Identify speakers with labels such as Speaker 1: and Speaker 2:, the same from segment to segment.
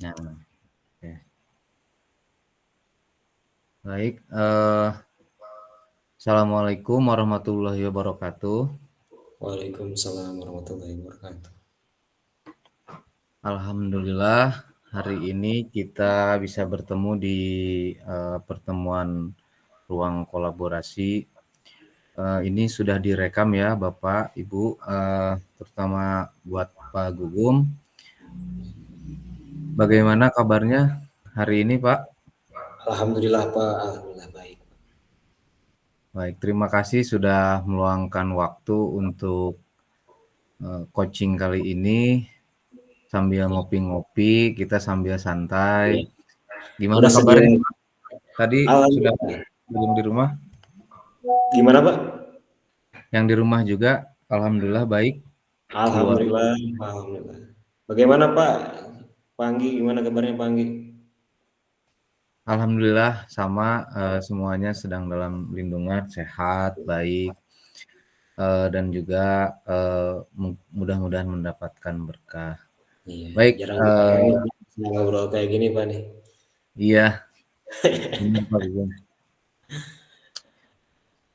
Speaker 1: Nah, oke. Baik, assalamualaikum warahmatullahi wabarakatuh.
Speaker 2: Waalaikumsalam warahmatullahi wabarakatuh.
Speaker 1: Alhamdulillah hari ini kita bisa bertemu di pertemuan ruang kolaborasi. Ini sudah direkam ya Bapak, Ibu, terutama buat Pak Gugum. Bagaimana kabarnya hari ini Pak?
Speaker 2: Alhamdulillah Pak, alhamdulillah baik.
Speaker 1: Baik, terima kasih sudah meluangkan waktu untuk coaching kali ini. Sambil ngopi-ngopi, kita sambil santai.
Speaker 2: Iya.
Speaker 1: Gimana
Speaker 2: Udah sedia.
Speaker 1: kabarnya? Tadi sudah
Speaker 2: Alhamdulillah.
Speaker 1: belum di rumah?
Speaker 2: Gimana Pak?
Speaker 1: Yang di rumah juga, alhamdulillah baik. Keluarga.
Speaker 2: Alhamdulillah, alhamdulillah. Bagaimana Pak? Panggi, gimana kabarnya Panggi?
Speaker 1: Alhamdulillah sama semuanya sedang dalam lindungan, sehat, baik, dan juga mudah-mudahan mendapatkan berkah.
Speaker 2: Iya,
Speaker 1: Baik,
Speaker 2: jarang-jarang ngobrol kayak gini Pak nih.
Speaker 1: iya, benar Pak Gugum.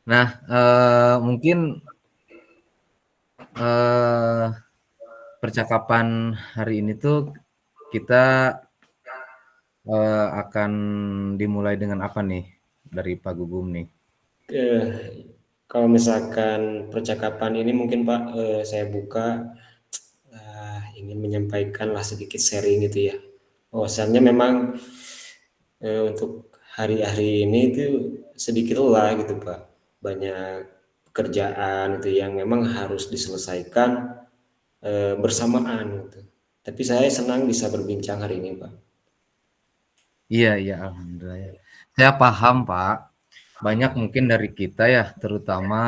Speaker 1: Nah, mungkin eh, percakapan hari ini tuh kita akan dimulai dengan apa nih dari Pak Gugum nih?
Speaker 2: Eh, Kalau misalkan percakapan ini mungkin Pak, saya buka ingin menyampaikan lah sedikit sharing gitu ya. Bahwasannya memang untuk hari-hari ini itu sedikit lelah gitu Pak. Banyak pekerjaan itu yang memang harus diselesaikan bersamaan gitu. Tapi saya senang bisa berbincang hari ini Pak.
Speaker 1: Iya, iya, alhamdulillah ya. Saya paham, Pak. Banyak mungkin dari kita ya, terutama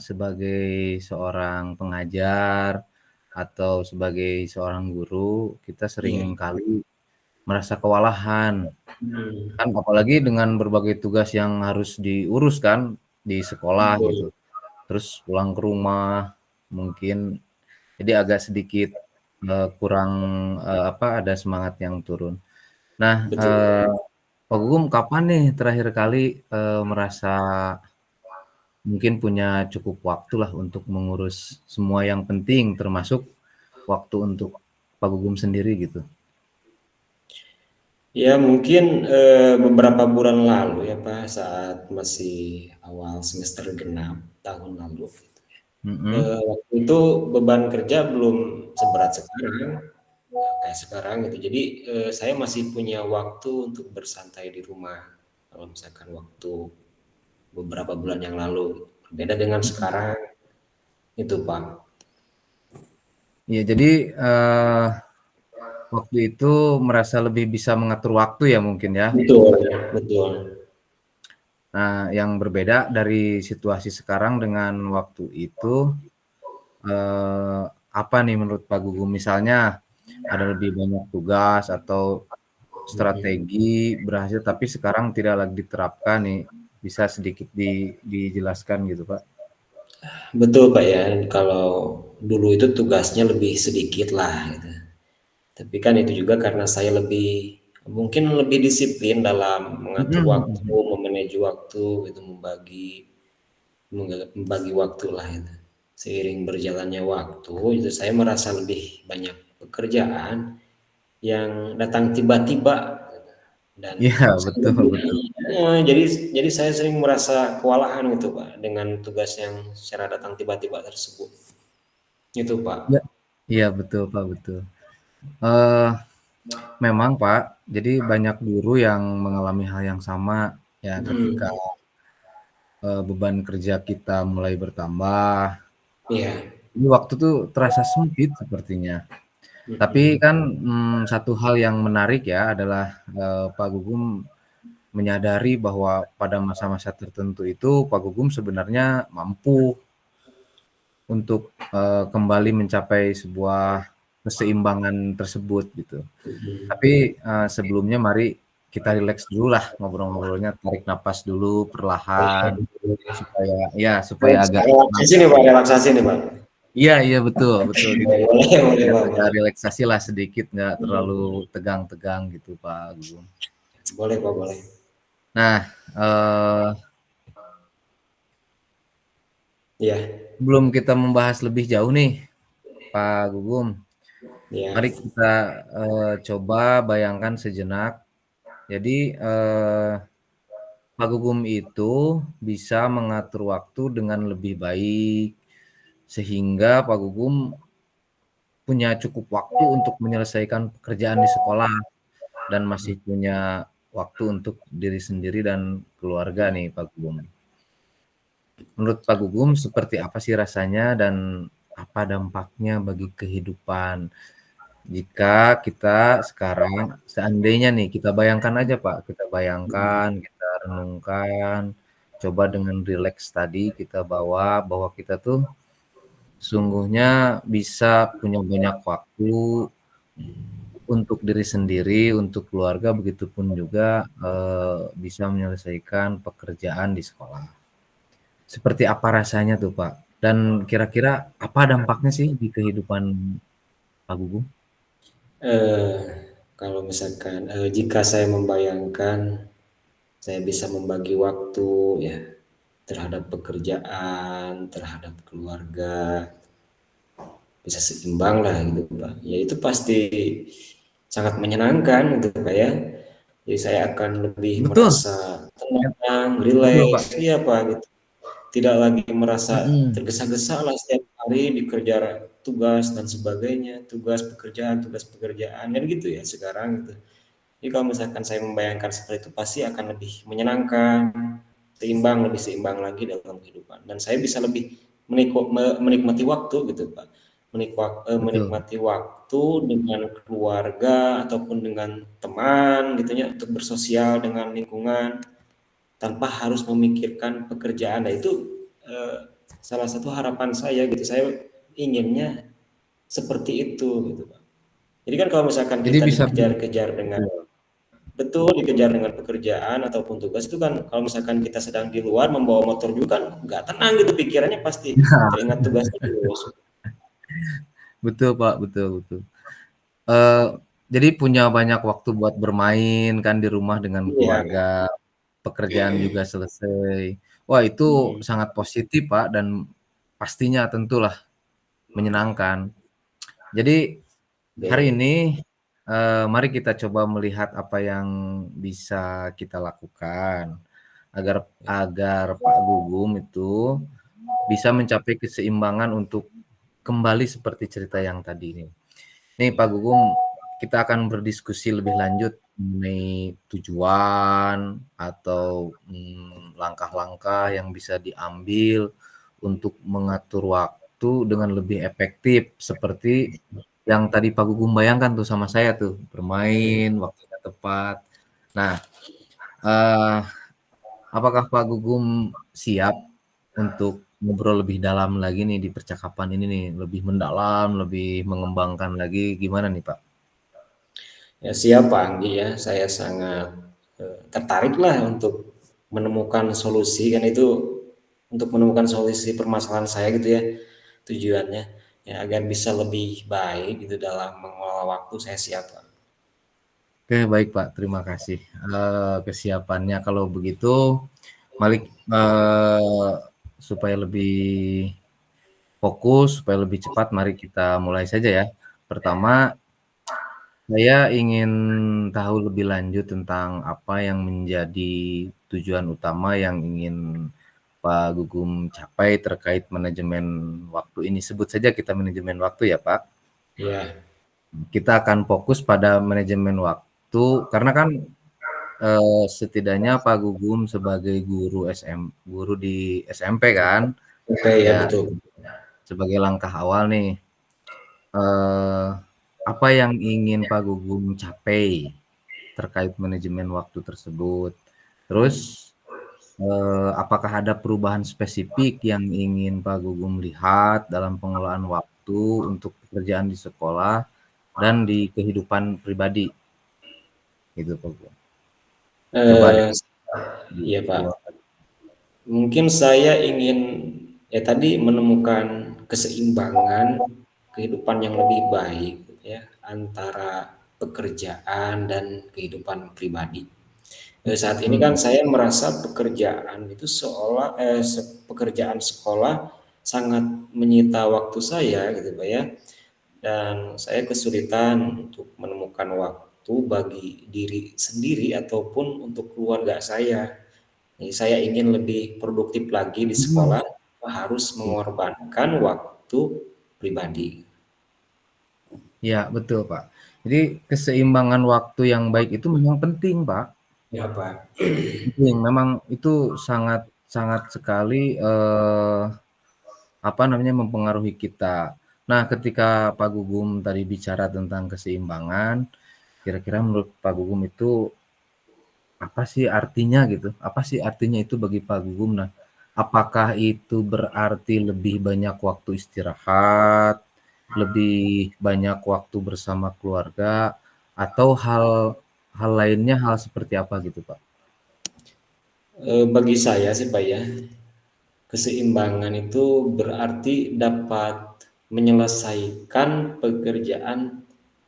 Speaker 1: sebagai seorang pengajar atau sebagai seorang guru, kita sering
Speaker 2: Iya.
Speaker 1: kali merasa kewalahan.
Speaker 2: Hmm,
Speaker 1: Kan apalagi dengan berbagai tugas yang harus diurus kan di sekolah gitu.
Speaker 2: betul,
Speaker 1: Terus pulang ke rumah mungkin jadi agak sedikit kurang apa ada semangat yang turun. Nah,
Speaker 2: betul.
Speaker 1: Pak Gugum kapan nih terakhir kali merasa mungkin punya cukup waktu lah untuk mengurus semua yang penting termasuk waktu untuk Pak Gugum sendiri gitu?
Speaker 2: Ya mungkin beberapa bulan lalu ya Pak, saat masih awal semester genap tahun lalu.
Speaker 1: Mhm.
Speaker 2: Waktu itu beban kerja belum seberat sekarang, kayak sekarang gitu. Jadi saya masih punya waktu untuk bersantai di rumah. Kalau misalkan waktu beberapa bulan yang lalu, berbeda dengan
Speaker 1: Mhm.
Speaker 2: sekarang itu Pak.
Speaker 1: Iya jadi, waktu itu merasa lebih bisa mengatur waktu ya mungkin ya?
Speaker 2: Betul, betul.
Speaker 1: Nah yang berbeda dari situasi sekarang dengan waktu itu, eee, apa nih menurut Pak Gugum? Misalnya ada lebih banyak tugas atau
Speaker 2: Mhm.
Speaker 1: strategi berhasil tapi sekarang tidak lagi diterapkan nih, bisa sedikit dijelaskan gitu, Pak?
Speaker 2: Betul Pak ya, kalau dulu itu tugasnya lebih sedikit lah gitu. Tapi kan itu juga karena saya lebih mungkin lebih disiplin dalam
Speaker 1: Mhm,
Speaker 2: mengatur
Speaker 1: mhm,
Speaker 2: waktu,
Speaker 1: mhm.
Speaker 2: memanage waktu gitu, membagi waktu lah itu. Seiring berjalannya waktu itu saya merasa lebih banyak pekerjaan yang datang tiba-tiba dan
Speaker 1: Iya,
Speaker 2: saya
Speaker 1: betul
Speaker 2: lebih,
Speaker 1: betul.
Speaker 2: jadi saya sering merasa kewalahan gitu Pak dengan tugas yang secara datang tiba-tiba tersebut. Itu
Speaker 1: Iya,
Speaker 2: Pak.
Speaker 1: iya betul, Pak, betul. Eee, Memang, Pak, jadi banyak guru yang mengalami hal yang sama ya ketika,
Speaker 2: Hmm,
Speaker 1: beban kerja kita mulai bertambah,
Speaker 2: iya.
Speaker 1: jadi waktu tuh terasa sempit sepertinya. Tapi
Speaker 2: Hmm,
Speaker 1: kan, satu hal yang menarik ya adalah, Pak Gugum menyadari bahwa pada masa-masa tertentu itu Pak Gugum sebenarnya mampu untuk, kembali mencapai sebuah keseimbangan tersebut gitu.
Speaker 2: hmm.
Speaker 1: Tapi, sebelumnya mari kita rileks dululah ngobrol-ngobrolnya, tarik napas dulu perlahan supaya ya supaya agak tenang.
Speaker 2: Relaksasi nih Pak, relaksasi nih Pak.
Speaker 1: Iya, iya betul, betul. Jadi
Speaker 2: Boleh, boleh,
Speaker 1: biar
Speaker 2: Pak,
Speaker 1: agak
Speaker 2: boleh.
Speaker 1: relaksasi lah sedikit, nggak terlalu
Speaker 2: Hmm,
Speaker 1: tegang-tegang gitu Pak Gugum.
Speaker 2: boleh, Pak, boleh.
Speaker 1: Nah,
Speaker 2: Ya,
Speaker 1: sebelum kita membahas lebih jauh nih Pak Gugum,
Speaker 2: ya.
Speaker 1: mari kita coba bayangkan sejenak. Jadi Pak Gugum itu bisa mengatur waktu dengan lebih baik sehingga Pak Gugum punya cukup waktu untuk menyelesaikan pekerjaan di sekolah dan masih punya waktu untuk diri sendiri dan keluarga nih Pak Gugum. Menurut Pak Gugum seperti apa sih rasanya dan apa dampaknya bagi kehidupan jika kita sekarang seandainya nih kita bayangkan aja Pak, kita bayangkan, kita renungkan, coba dengan rileks tadi kita bawa bahwa kita tuh sungguhnya bisa punya banyak waktu untuk diri sendiri, untuk keluarga, begitupun juga bisa menyelesaikan pekerjaan di sekolah. Seperti apa rasanya tuh Pak? Dan kira-kira apa dampaknya sih di kehidupan Pak Gugum?
Speaker 2: Eh, Kalau misalkan jika saya membayangkan saya bisa membagi waktu ya terhadap pekerjaan, terhadap keluarga, bisa seimbang lah gitu Pak. Ya itu pasti sangat menyenangkan gitu Pak ya. Jadi saya akan lebih
Speaker 1: Betul,
Speaker 2: merasa
Speaker 1: ya,
Speaker 2: tenang,
Speaker 1: betul Pak.
Speaker 2: rileks, iya Pak gitu. Tidak lagi merasa
Speaker 1: Mm-mm.
Speaker 2: tergesa-gesa lah setiap hari dikejar tugas dan sebagainya, tugas pekerjaan kan gitu ya sekarang gitu. Jadi kalau misalkan saya membayangkan seperti itu pasti akan lebih menyenangkan, lebih seimbang lagi dalam kehidupan. Dan saya bisa lebih menikmati waktu gitu Pak.
Speaker 1: Betul.
Speaker 2: Menikmati waktu dengan keluarga ataupun dengan teman gitu ya untuk bersosial dengan lingkungan tanpa harus memikirkan pekerjaan. Nah itu salah satu harapan saya gitu. Saya inginnya seperti itu gitu Pak. Jadi kan kalau misalkan
Speaker 1: Jadi
Speaker 2: kita
Speaker 1: bisa
Speaker 2: dikejar-kejar dengan
Speaker 1: betul.
Speaker 2: betul dikejar dengan pekerjaan ataupun tugas itu kan kalau misalkan kita sedang di luar membawa motor juga kan nggak tenang gitu pikirannya pasti teringat tugasnya terus.
Speaker 1: Betul Pak, betul betul. Eh, jadi punya banyak waktu buat bermain kan di rumah dengan
Speaker 2: Iya.
Speaker 1: keluarga, pekerjaan juga selesai. Wah, itu
Speaker 2: Hmm.
Speaker 1: sangat positif Pak dan pastinya tentulah menyenangkan. Jadi hari
Speaker 2: Oke.
Speaker 1: ini mari kita coba melihat apa yang bisa kita lakukan agar agar Pak Gugum itu bisa mencapai keseimbangan untuk kembali seperti cerita yang tadi ini. Nih Pak Gugum, kita akan berdiskusi lebih lanjut mengenai tujuan atau langkah-langkah yang bisa diambil untuk mengatur waktu dengan lebih efektif seperti yang tadi Pak Gugum bayangkan tuh sama saya tuh, bermain waktunya tepat. Nah, eh, apakah Pak Gugum siap untuk ngobrol lebih dalam lagi nih di percakapan ini nih, lebih mendalam, lebih mengembangkan lagi, gimana nih Pak?
Speaker 2: Ya siap Pak Anggi ya, saya sangat tertarik lah untuk menemukan solusi kan itu untuk menemukan solusi permasalahan saya gitu ya tujuannya ya agar bisa lebih baik gitu dalam mengelola waktu saya siap Pak.
Speaker 1: Oke, baik Pak, terima kasih kesiapannya. Kalau begitu, Malik supaya lebih fokus, supaya lebih cepat, mari kita mulai saja ya. Pertama, saya ingin tahu lebih lanjut tentang apa yang menjadi tujuan utama yang ingin Pak Gugum capai terkait manajemen waktu ini. Sebut saja kita manajemen waktu ya Pak.
Speaker 2: Ya,
Speaker 1: Kita akan fokus pada manajemen waktu karena kan setidaknya Pak Gugum sebagai guru di SMP kan,
Speaker 2: oke ya
Speaker 1: ya
Speaker 2: betul.
Speaker 1: sebagai langkah awal nih, eh, apa yang ingin Pak Gugum capai terkait manajemen waktu tersebut? Terus, apakah ada perubahan spesifik yang ingin Pak Gugum lihat dalam pengelolaan waktu untuk pekerjaan di sekolah dan di kehidupan pribadi, gitu Pak Gugum. Coba deh
Speaker 2: Eh, iya Pak.
Speaker 1: dikeluarkan.
Speaker 2: Mungkin saya ingin ya tadi menemukan keseimbangan kehidupan yang lebih baik ya antara pekerjaan dan kehidupan pribadi. Saat ini kan
Speaker 1: Hmm.
Speaker 2: saya merasa pekerjaan itu pekerjaan sekolah sangat menyita waktu saya gitu Pak ya. Dan saya kesulitan untuk menemukan waktu bagi diri sendiri ataupun untuk keluarga saya. Jadi saya ingin lebih produktif lagi di
Speaker 1: Hmm.
Speaker 2: sekolah, harus mengorbankan waktu pribadi.
Speaker 1: Ya, betul, Pak. Jadi keseimbangan waktu yang baik itu memang penting, Pak.
Speaker 2: Ya Pak.
Speaker 1: Penting, memang itu sangat sangat sekali apa namanya mempengaruhi kita. Nah, ketika Pak Gugum tadi bicara tentang keseimbangan, kira-kira menurut Pak Gugum itu apa sih artinya gitu? Apa sih artinya itu bagi Pak Gugum? Nah, apakah itu berarti lebih banyak waktu istirahat, lebih banyak waktu bersama keluarga, atau hal hal lainnya, hal seperti apa gitu, Pak?
Speaker 2: Bagi saya sih Pak ya, keseimbangan itu berarti dapat menyelesaikan pekerjaan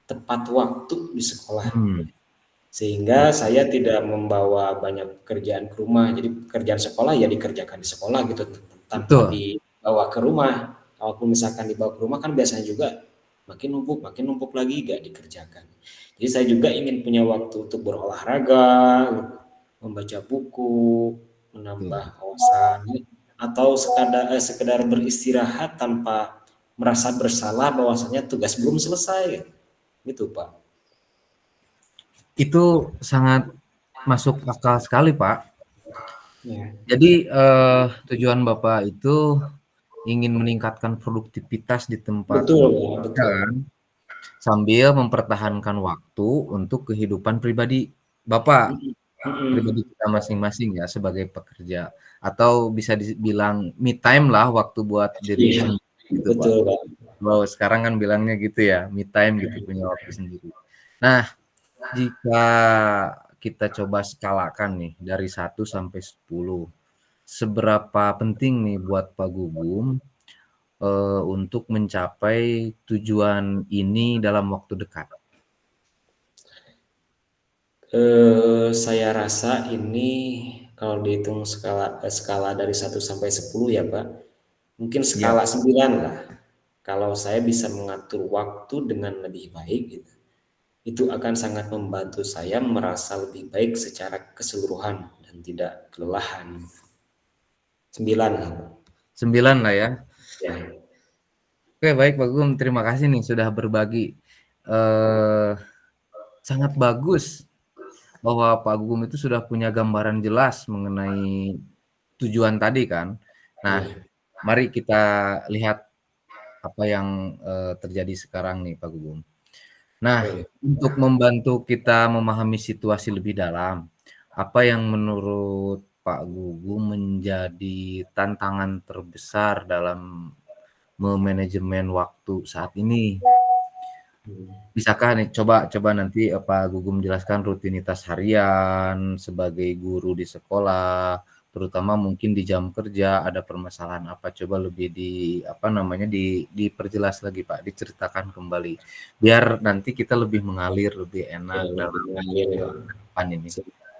Speaker 2: tepat waktu di sekolah.
Speaker 1: Hmm,
Speaker 2: Sehingga
Speaker 1: betul,
Speaker 2: saya tidak membawa banyak pekerjaan ke rumah. Jadi pekerjaan sekolah ya dikerjakan di sekolah gitu tanpa
Speaker 1: betul,
Speaker 2: dibawa ke rumah. Kalaupun misalkan dibawa ke rumah kan biasanya juga makin numpuk lagi gak dikerjakan. Jadi saya juga ingin punya waktu untuk berolahraga, membaca buku, menambah
Speaker 1: betul.
Speaker 2: wawasan, atau sekedar beristirahat tanpa merasa bersalah bahwasanya tugas belum selesai. Gitu, Pak.
Speaker 1: Itu sangat masuk akal sekali, Pak.
Speaker 2: Ya.
Speaker 1: Jadi, tujuan Bapak itu ingin meningkatkan produktivitas di tempat
Speaker 2: Betul, Pak,
Speaker 1: bekerja
Speaker 2: betul.
Speaker 1: kan, sambil mempertahankan waktu untuk kehidupan pribadi Bapak,
Speaker 2: Mhm, mhm.
Speaker 1: pribadi kita masing-masing ya sebagai pekerja, atau bisa dibilang me time lah, waktu buat diri
Speaker 2: Iya,
Speaker 1: sendiri gitu, Pak.
Speaker 2: betul, Pak.
Speaker 1: Kalau sekarang kan bilangnya gitu ya, me time gitu, punya waktu sendiri. Nah, jika kita coba skalakan nih dari 1 sampai 10, seberapa penting nih buat Pak Gugum untuk mencapai tujuan ini dalam waktu dekat?
Speaker 2: Saya rasa ini kalau dihitung skala dari 1 sampai 10 ya, Pak, mungkin
Speaker 1: Iya.
Speaker 2: skala 9 lah. Kalau saya bisa mengatur waktu dengan lebih baik gitu, itu akan sangat membantu saya merasa lebih baik secara keseluruhan dan tidak kelelahan. 9 lah, Pak.
Speaker 1: 9 lah ya.
Speaker 2: Ya.
Speaker 1: Oke, baik Pak Gugum, terima kasih nih sudah berbagi. Eh, sangat bagus bahwa Pak Gugum itu sudah punya gambaran jelas mengenai tujuan tadi kan. Nah,
Speaker 2: Iya.
Speaker 1: mari kita lihat apa yang terjadi sekarang nih Pak Gugum. Nah,
Speaker 2: Oh, iya.
Speaker 1: untuk membantu kita memahami situasi lebih dalam, apa yang menurut Pak Gugum menjadi tantangan terbesar dalam memanajemen waktu saat ini?
Speaker 2: Hmm.
Speaker 1: Bisakah nih coba coba nanti Pak Gugum jelaskan rutinitas harian sebagai guru di sekolah, terutama mungkin di jam kerja ada permasalahan apa? Coba lebih apa namanya, diperjelas lagi Pak, diceritakan kembali. Biar nanti kita lebih mengalir, lebih
Speaker 2: Ya,
Speaker 1: enak
Speaker 2: lebih
Speaker 1: dalam
Speaker 2: mengalir, Pak.
Speaker 1: depan ini.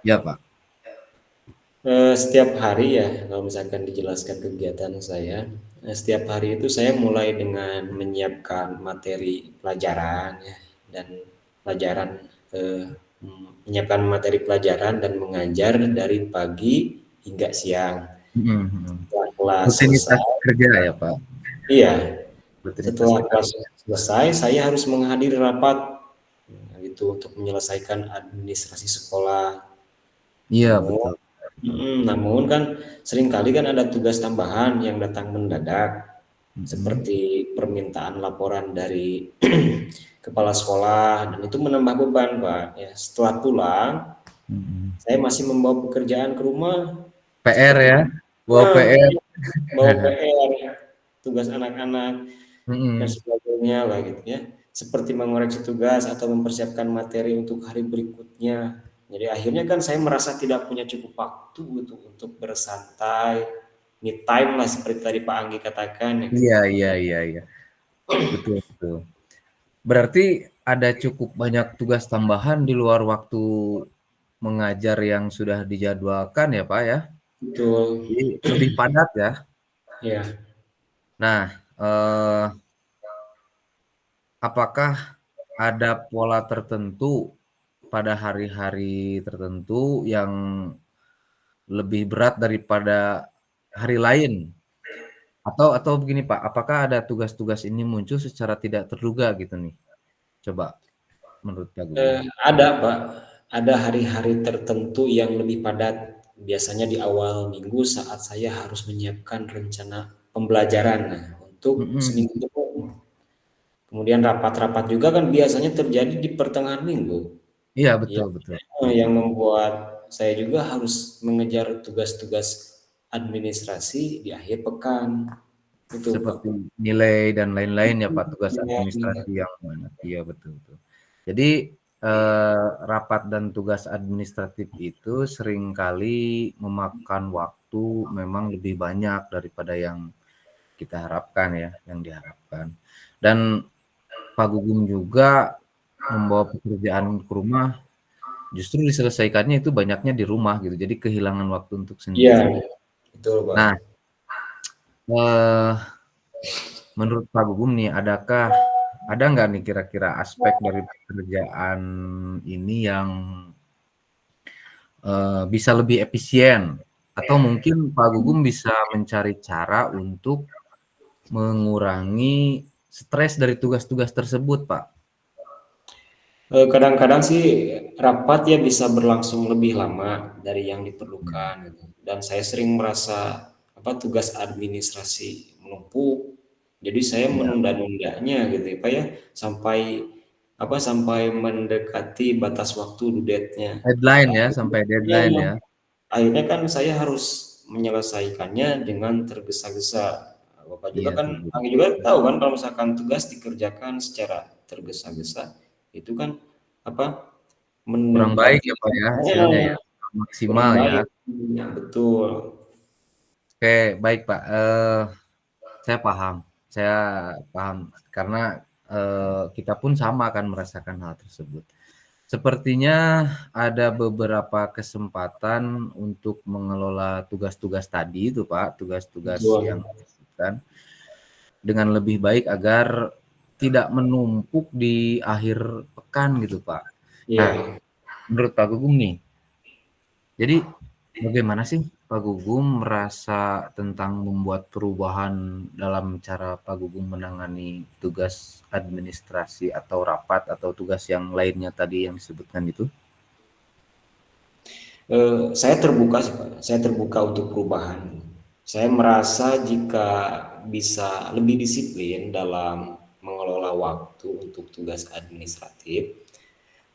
Speaker 1: Ya Pak.
Speaker 2: Setiap hari ya, kalau misalkan dijelaskan kegiatan saya, setiap hari itu saya mulai dengan menyiapkan materi pelajaran ya, dan pelajaran menyiapkan materi pelajaran dan mengajar dari pagi hingga siang.
Speaker 1: Mhm, mhm.
Speaker 2: Setelah kelas
Speaker 1: Rutinitas
Speaker 2: selesai,
Speaker 1: kerja ya Pak?
Speaker 2: iya,
Speaker 1: Rutinitas
Speaker 2: setelah
Speaker 1: kerja.
Speaker 2: kelas selesai saya harus menghadiri rapat itu untuk menyelesaikan administrasi sekolah.
Speaker 1: Iya
Speaker 2: Namun
Speaker 1: betul.
Speaker 2: namun kan seringkali kan ada tugas tambahan yang datang mendadak,
Speaker 1: Mhm,
Speaker 2: seperti permintaan laporan dari kepala sekolah dan itu menambah beban, Pak. Ya, setelah pulang,
Speaker 1: mhm.
Speaker 2: saya masih membawa pekerjaan ke rumah
Speaker 1: PR
Speaker 2: seperti
Speaker 1: ya? Bawa
Speaker 2: nah,
Speaker 1: PR.
Speaker 2: bawa PR, tugas anak-anak dan
Speaker 1: Mhm.
Speaker 2: sebagainya lah gitu ya. Seperti mengoreksi tugas atau mempersiapkan materi untuk hari berikutnya. Jadi akhirnya kan saya merasa tidak punya cukup waktu gitu untuk bersantai, me time lah seperti tadi Pak Anggi katakan ya gitu.
Speaker 1: Iya, iya, iya, iya. Betul, betul. Berarti ada cukup banyak tugas tambahan di luar waktu mengajar yang sudah dijadwalkan ya, Pak ya?
Speaker 2: Betul.
Speaker 1: Jadi lebih padat ya.
Speaker 2: Ya.
Speaker 1: Nah, apakah ada pola tertentu pada hari-hari tertentu yang lebih berat daripada hari lain? Atau begini Pak, apakah ada tugas-tugas ini muncul secara tidak terduga gitu nih? Coba menurut Pak Gugum.
Speaker 2: Ada Pak, ada hari-hari tertentu yang lebih padat. Biasanya di awal minggu saat saya harus menyiapkan rencana pembelajaran nah, untuk
Speaker 1: Mhm.
Speaker 2: seminggu depan. Kemudian rapat-rapat juga kan biasanya terjadi di pertengahan minggu.
Speaker 1: Iya betul
Speaker 2: Yang
Speaker 1: betul, setuju.
Speaker 2: yang membuat saya juga harus mengejar tugas-tugas administrasi di akhir pekan. Itu Pak.
Speaker 1: Seperti nilai dan lain-lain ya Pak, tugas
Speaker 2: Ya,
Speaker 1: administrasi yang mana. Iya betul betul. Jadi rapat dan tugas administratif itu seringkali memakan waktu memang lebih banyak daripada yang kita harapkan ya, yang diharapkan. Dan Pak Gugum juga membawa pekerjaan ke rumah, justru diselesaikannya itu banyaknya di rumah gitu. Jadi kehilangan waktu untuk
Speaker 2: iya,
Speaker 1: sendiri.
Speaker 2: betul Pak.
Speaker 1: Nah, eh, menurut Pak Gugum nih, ada nggak nih kira-kira aspek dari pekerjaan ini yang bisa lebih efisien? Atau mungkin Pak Gugum bisa mencari cara untuk mengurangi stres dari tugas-tugas tersebut, Pak?
Speaker 2: Kadang-kadang sih rapat ya bisa berlangsung lebih lama dari yang diperlukan gitu. Dan saya sering merasa apa tugas administrasi menumpuk. Jadi saya
Speaker 1: Iya,
Speaker 2: menunda-nundanya gitu ya, Pak ya, sampai mendekati batas waktu due date-nya.
Speaker 1: deadline ya, sampai deadline
Speaker 2: Akhirnya,
Speaker 1: ya.
Speaker 2: akhirnya kan saya harus menyelesaikannya dengan tergesa-gesa. Bapak juga
Speaker 1: Iya,
Speaker 2: kan,
Speaker 1: setuju.
Speaker 2: Anggi juga tahu kan kalau misalkan tugas dikerjakan secara tergesa-gesa, itu kan apa
Speaker 1: Kurang baik
Speaker 2: mendekati
Speaker 1: ya, Pak, ya, hasilnya ya,
Speaker 2: kurang
Speaker 1: maksimal ya.
Speaker 2: baik. Ya, betul.
Speaker 1: Oke, baik, Pak, saya paham saya paham karena, kita pun sama kan merasakan hal tersebut. Sepertinya ada beberapa kesempatan untuk mengelola tugas-tugas tadi itu, Pak, tugas-tugas yang
Speaker 2: Betul.
Speaker 1: disebutkan dengan lebih baik agar tidak menumpuk di akhir pekan gitu, Pak. Nah,
Speaker 2: Iya.
Speaker 1: menurut Pak Gugum nih, jadi bagaimana sih Pak Gugum merasa tentang membuat perubahan dalam cara Pak Gugum menangani tugas administrasi atau rapat atau tugas yang lainnya tadi yang disebutkan itu?
Speaker 2: Saya terbuka sih Pak, saya terbuka untuk perubahan. Saya merasa jika bisa lebih disiplin dalam mengelola waktu untuk tugas administratif,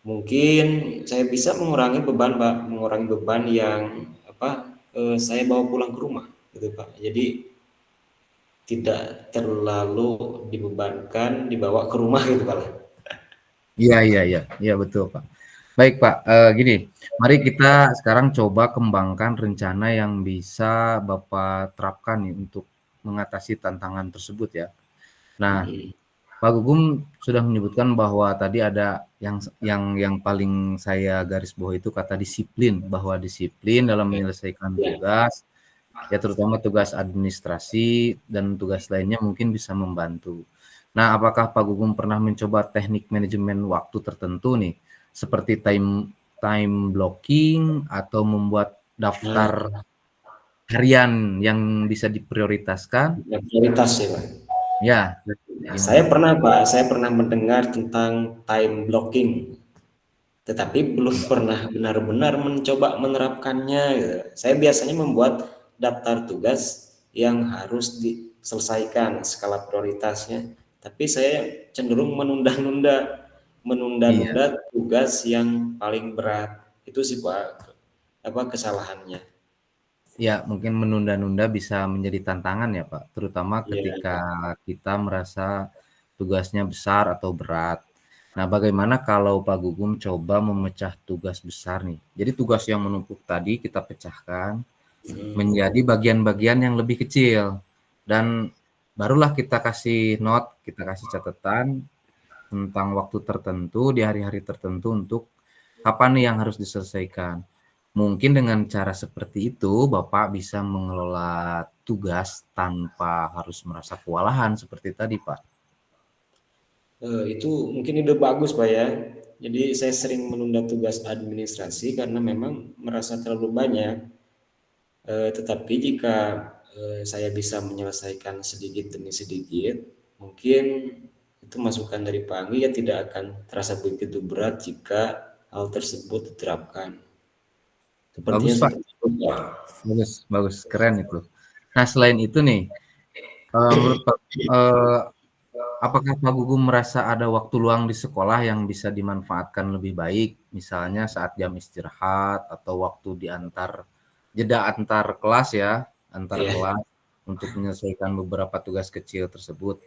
Speaker 2: mungkin saya bisa mengurangi beban Pak, mengurangi beban yang saya bawa pulang ke rumah gitu Pak. Jadi tidak terlalu dibebankan dibawa ke rumah gitu Pak.
Speaker 1: Iya, iya, iya, iya betul Pak. Baik Pak, gini, mari kita sekarang coba kembangkan rencana yang bisa Bapak terapkan nih untuk mengatasi tantangan tersebut ya. Nah,
Speaker 2: Mm-mm.
Speaker 1: Pak Gugum sudah menyebutkan bahwa tadi ada yang paling saya garis bawah itu kata disiplin, bahwa disiplin dalam menyelesaikan
Speaker 2: Ya.
Speaker 1: tugas, ya terutama tugas administrasi dan tugas lainnya mungkin bisa membantu. Nah, apakah Pak Gugum pernah mencoba teknik manajemen waktu tertentu nih, seperti time time blocking atau membuat daftar
Speaker 2: Nah,
Speaker 1: harian yang bisa diprioritaskan?
Speaker 2: ya, prioritas ya Pak.
Speaker 1: Ya,
Speaker 2: Nah,
Speaker 1: gimana Pak?
Speaker 2: Saya pernah mendengar tentang time blocking, tetapi belum pernah benar-benar mencoba menerapkannya gitu. Saya biasanya membuat daftar tugas yang harus diselesaikan skala prioritasnya, tapi saya cenderung
Speaker 1: Iya.
Speaker 2: menunda-nunda tugas yang paling berat. Itu sih Pak, kesalahannya.
Speaker 1: Ya, mungkin menunda-nunda bisa menjadi tantangan ya, Pak, terutama
Speaker 2: Iya,
Speaker 1: ketika kita merasa tugasnya besar atau berat. Nah, bagaimana kalau Pak Gugum coba memecah tugas besar nih? Jadi tugas yang menumpuk tadi kita pecahkan, menjadi bagian-bagian yang lebih kecil. Dan barulah kita kasih note, kita kasih catatan tentang waktu tertentu di hari-hari tertentu untuk kapan nih yang harus diselesaikan. Mungkin dengan cara seperti itu Bapak bisa mengelola tugas tanpa harus merasa kewalahan seperti tadi, Pak.
Speaker 2: Itu mungkin ide bagus Pak ya. Jadi saya sering menunda tugas administrasi karena memang merasa terlalu banyak. Tetapi jika saya bisa menyelesaikan sedikit demi sedikit, mungkin itu masukan dari Pak Anggi ya tidak akan terasa begitu berat jika hal tersebut diterapkan. Sepertinya
Speaker 1: Bagus, Pak.
Speaker 2: seperti itu Pak.
Speaker 1: Bagus, bagus, keren itu. Nah, selain itu nih, menurut Pak, apakah Pak Gugum merasa ada waktu luang di sekolah yang bisa dimanfaatkan lebih baik, misalnya saat jam istirahat atau waktu jeda antar kelas ya, antar
Speaker 2: Ya.
Speaker 1: kelas untuk menyelesaikan beberapa tugas kecil tersebut?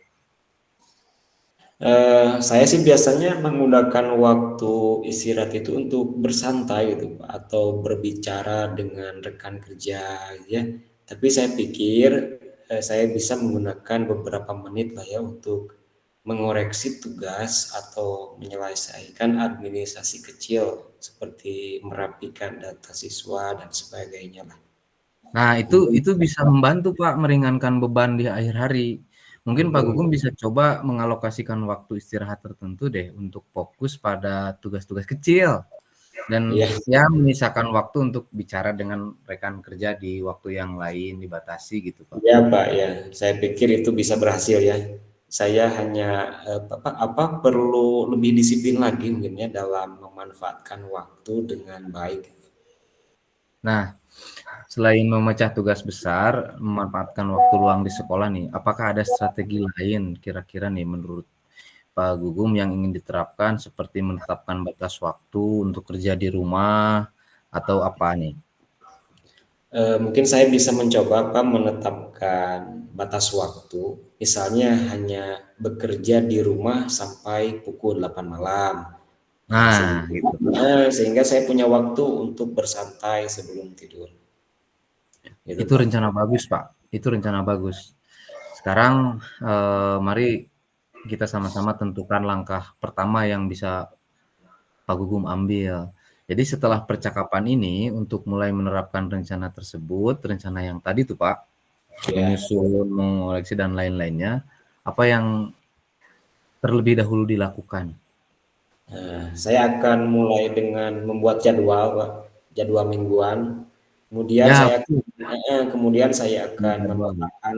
Speaker 2: Saya sih biasanya menggunakan waktu istirahat itu untuk bersantai gitu Pak, atau berbicara dengan rekan kerja gitu ya. Tapi saya pikir saya bisa menggunakan beberapa menit lah ya untuk mengoreksi tugas atau menyelesaikan administrasi kecil seperti merapikan data siswa dan sebagainya lah.
Speaker 1: Nah,
Speaker 2: Mungkin
Speaker 1: itu bisa membantu Pak meringankan beban di akhir hari. Mungkin Pak
Speaker 2: betul.
Speaker 1: Gugum bisa coba mengalokasikan waktu istirahat tertentu deh untuk fokus pada tugas-tugas kecil dan
Speaker 2: Iya,
Speaker 1: ya menyisakan waktu untuk bicara dengan rekan kerja di waktu yang lain dibatasi gitu Pak.
Speaker 2: iya Pak ya. Saya pikir itu bisa berhasil ya. Saya hanya perlu lebih disiplin lagi mungkin ya dalam memanfaatkan waktu dengan baik.
Speaker 1: Nah, selain memecah tugas besar, memanfaatkan waktu luang di sekolah nih, apakah ada strategi lain kira-kira nih menurut Pak Gugum yang ingin diterapkan seperti menetapkan batas waktu untuk kerja di rumah atau apa nih?
Speaker 2: Mungkin saya bisa mencoba Pak menetapkan batas waktu, misalnya hanya bekerja di rumah sampai pukul 8 malam. Nah,
Speaker 1: Nah, gitu.
Speaker 2: sehingga saya punya waktu untuk bersantai sebelum tidur. Gitu
Speaker 1: Itu
Speaker 2: Pak.
Speaker 1: rencana bagus, Pak. Itu rencana bagus. Sekarang mari kita sama-sama tentukan langkah pertama yang bisa Pak Gugum ambil. Jadi setelah percakapan ini untuk mulai menerapkan rencana tersebut, rencana yang tadi tuh Pak,
Speaker 2: Ya.
Speaker 1: menyusun, mengoleksi dan lain-lainnya, apa yang terlebih dahulu dilakukan?
Speaker 2: Nah, saya akan mulai dengan membuat jadwal, Pak, jadwal mingguan. Kemudian
Speaker 1: Ya,
Speaker 2: saya
Speaker 1: betul.
Speaker 2: kemudian saya akan
Speaker 1: Jadwal.
Speaker 2: memetakan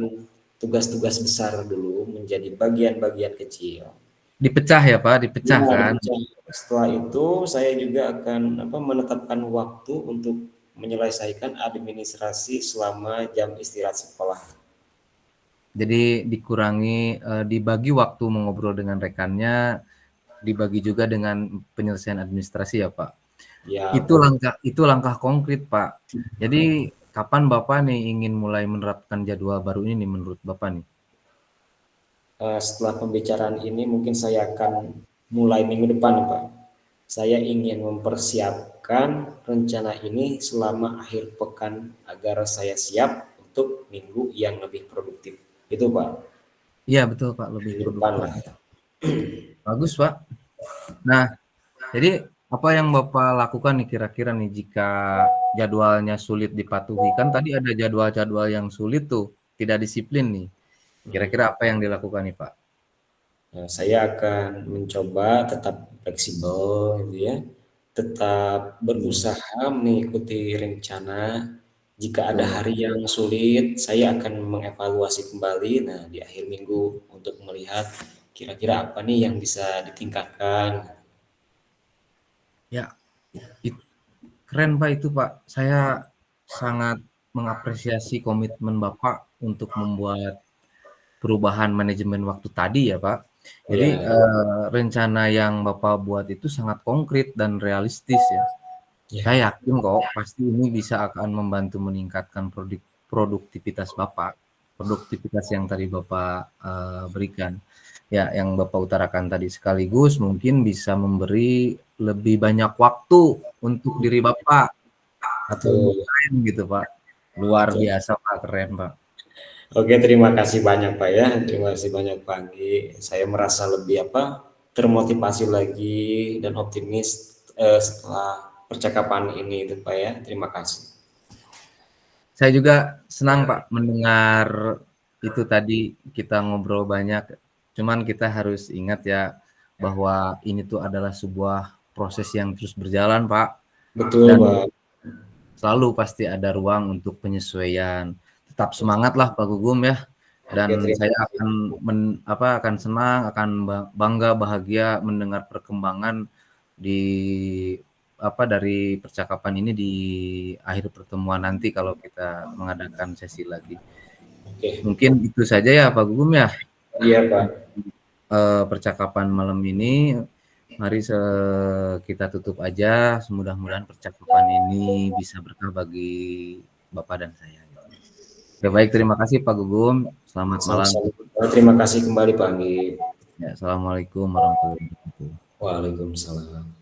Speaker 2: tugas-tugas besar dulu menjadi bagian-bagian kecil.
Speaker 1: Dipecah ya Pak, dipecah
Speaker 2: Ya,
Speaker 1: kan?
Speaker 2: dipecah. Setelah itu saya juga akan menetapkan waktu untuk menyelesaikan administrasi selama jam istirahat sekolah.
Speaker 1: Jadi dikurangi, dibagi waktu mengobrol dengan rekannya, dibagi juga dengan penyelesaian administrasi ya Pak.
Speaker 2: Ya,
Speaker 1: Itu langkah konkret Pak. Jadi kapan Bapak nih ingin mulai menerapkan jadwal baru ini nih menurut Bapak nih?
Speaker 2: setelah pembicaraan ini mungkin saya akan mulai minggu depan, Pak. Saya ingin mempersiapkan rencana ini selama akhir pekan agar saya siap untuk minggu yang lebih produktif. Itu Pak,
Speaker 1: Iya betul Pak, lebih
Speaker 2: minggu depan
Speaker 1: produktif.
Speaker 2: lah.
Speaker 1: Bagus Pak. Nah, jadi apa yang Bapak lakukan nih kira-kira nih jika jadwalnya sulit dipatuhi? Kan tadi ada jadwal-jadwal yang sulit tuh, tidak disiplin nih. Kira-kira apa yang dilakukan nih Pak?
Speaker 2: Nah, saya akan mencoba tetap fleksibel gitu ya, tetap
Speaker 1: Hmm.
Speaker 2: berusaha mengikuti rencana. Jika ada
Speaker 1: Betul.
Speaker 2: hari yang sulit, saya akan mengevaluasi kembali. Nah, di akhir minggu untuk melihat kira-kira apa nih yang bisa ditingkatkan.
Speaker 1: Ya, keren Pak itu Pak. Saya sangat mengapresiasi komitmen Bapak untuk membuat perubahan manajemen waktu tadi ya Pak. Jadi
Speaker 2: Ya,
Speaker 1: rencana yang Bapak buat itu sangat konkret dan realistis ya.
Speaker 2: ya,
Speaker 1: Saya yakin kok pasti ini bisa akan membantu meningkatkan produktivitas Bapak, produktivitas yang tadi Bapak berikan. Ya, yang Bapak utarakan tadi sekaligus mungkin bisa memberi lebih banyak waktu untuk diri Bapak atau
Speaker 2: betul.
Speaker 1: me time gitu, Pak. Luar
Speaker 2: Oke.
Speaker 1: biasa Pak, keren Pak.
Speaker 2: Oke, terima kasih banyak Pak ya. Terima kasih banyak Pak Anggi. Saya merasa lebih termotivasi lagi dan optimis setelah percakapan ini itu Pak ya. Terima kasih.
Speaker 1: Saya juga senang Pak mendengar itu tadi kita ngobrol banyak. Cuman kita harus ingat ya bahwa ini tuh adalah sebuah proses yang terus berjalan Pak.
Speaker 2: Betul
Speaker 1: Dan
Speaker 2: Pak.
Speaker 1: selalu pasti ada ruang untuk penyesuaian. Tetap semangatlah Pak Gugum ya.
Speaker 2: Oke,
Speaker 1: Dan
Speaker 2: terima
Speaker 1: saya
Speaker 2: kasih.
Speaker 1: akan senang, akan bangga, bahagia mendengar perkembangan di dari percakapan ini di akhir pertemuan nanti kalau kita mengadakan sesi lagi.
Speaker 2: Oke.
Speaker 1: Mungkin itu saja ya Pak Gugum ya,
Speaker 2: Iya Pak.
Speaker 1: percakapan malam ini. Mari kita tutup aja. Mudah-mudahan percakapan ini bisa berkah bagi Bapak dan saya. Oke, baik, terima kasih Pak Gugum. Selamat malam.
Speaker 2: Sama-sama. Terima kasih kembali Pak Anggi.
Speaker 1: Ya, assalamualaikum warahmatullahi wabarakatuh.
Speaker 2: Waalaikumsalam.